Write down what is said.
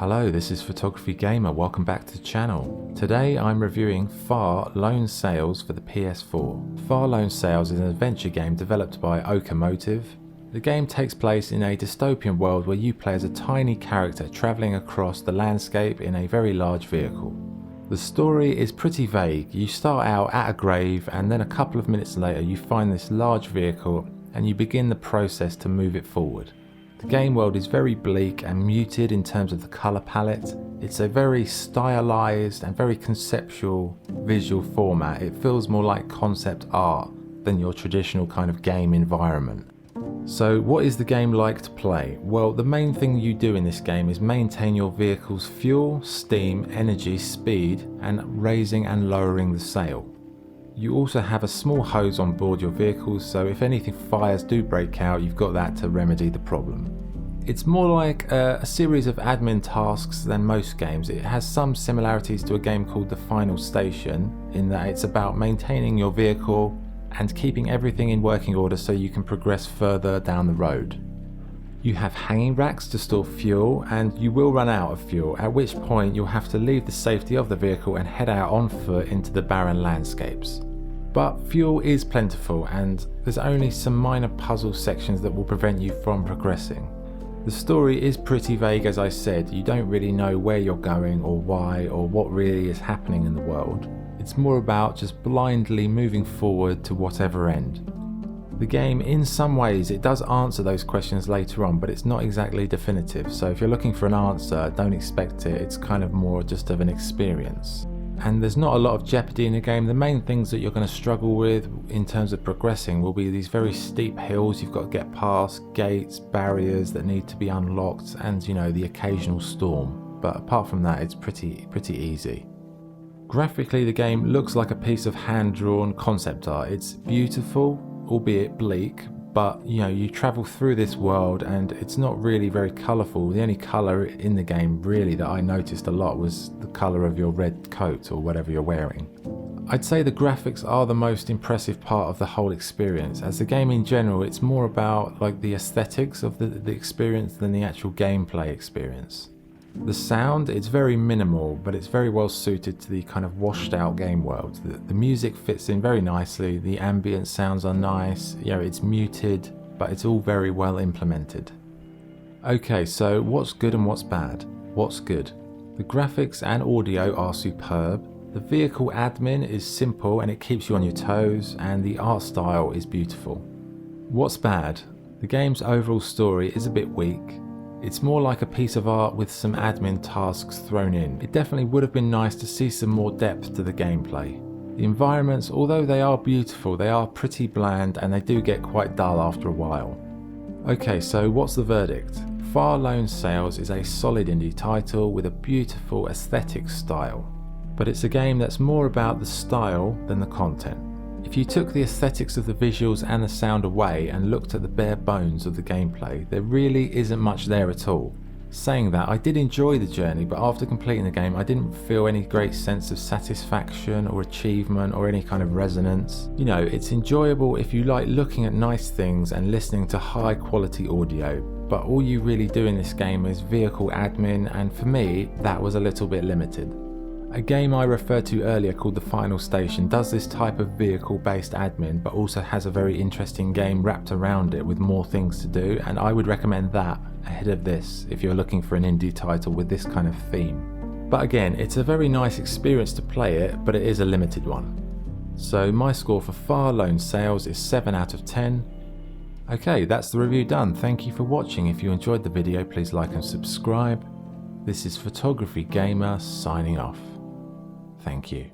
Hello, this is Photography Gamer, welcome back to the channel. Today I'm reviewing Far Lone Sails for the PS4. Far Lone Sails is an adventure game developed by Motive. The game takes place in a dystopian world where you play as a tiny character travelling across the landscape in a very large vehicle. The story is pretty vague. You start out at a grave and then a couple of minutes later you find this large vehicle and you begin the process to move it forward. The game world is very bleak and muted in terms of the colour palette. It's a very stylised and very conceptual visual format. It feels more like concept art than your traditional kind of game environment. So what is the game like to play? Well, the main thing you do in this game is maintain your vehicle's fuel, steam, energy, speed, and raising and lowering the sail. You also have a small hose on board your vehicles, so if anything fires do break out, you've got that to remedy the problem. It's more like a series of admin tasks than most games. It has some similarities to a game called The Final Station, in that it's about maintaining your vehicle and keeping everything in working order so you can progress further down the road. You have hanging racks to store fuel, and you will run out of fuel, at which point you'll have to leave the safety of the vehicle and head out on foot into the barren landscapes. But fuel is plentiful and there's only some minor puzzle sections that will prevent you from progressing. The story is pretty vague, as I said. You don't really know where you're going or why or what really is happening in the world. It's more about just blindly moving forward to whatever end. The game, in some ways, it does answer those questions later on, but it's not exactly definitive. So if you're looking for an answer, don't expect it. It's kind of more just of an experience. And there's not a lot of jeopardy in the game. The main things that you're going to struggle with in terms of progressing will be these very steep hills you've got to get past, gates, barriers that need to be unlocked, and the occasional storm. But apart from that, it's pretty easy. Graphically, the game looks like a piece of hand-drawn concept art. It's beautiful, albeit bleak, but you travel through this world and it's not really very colourful. The only colour in the game really that I noticed a lot was the colour of your red coat or whatever you're wearing. I'd say the graphics are the most impressive part of the whole experience. As the game in general, it's more about the aesthetics of the experience than the actual gameplay experience. The sound, it's very minimal, but it's very well suited to the kind of washed out game world. The music fits in very nicely, the ambient sounds are nice, it's muted, but it's all very well implemented. Okay, so what's good and what's bad? What's good? The graphics and audio are superb, the vehicle admin is simple and it keeps you on your toes, and the art style is beautiful. What's bad? The game's overall story is a bit weak. It's more like a piece of art with some admin tasks thrown in. It definitely would have been nice to see some more depth to the gameplay. The environments, although they are beautiful, they are pretty bland and they do get quite dull after a while. Okay, so what's the verdict? Far Lone Sails is a solid indie title with a beautiful aesthetic style, but it's a game that's more about the style than the content. If you took the aesthetics of the visuals and the sound away and looked at the bare bones of the gameplay, there really isn't much there at all. Saying that, I did enjoy the journey, but after completing the game I didn't feel any great sense of satisfaction or achievement or any kind of resonance. It's enjoyable if you like looking at nice things and listening to high quality audio, but all you really do in this game is vehicle admin, and for me that was a little bit limited. A game I referred to earlier called The Final Station does this type of vehicle-based admin, but also has a very interesting game wrapped around it with more things to do, and I would recommend that ahead of this if you're looking for an indie title with this kind of theme. But again, it's a very nice experience to play it, but it is a limited one. So my score for Far Lone Sails is 7 out of 10. Okay, that's the review done. Thank you for watching. If you enjoyed the video, please like and subscribe. This is Photography Gamer signing off. Thank you.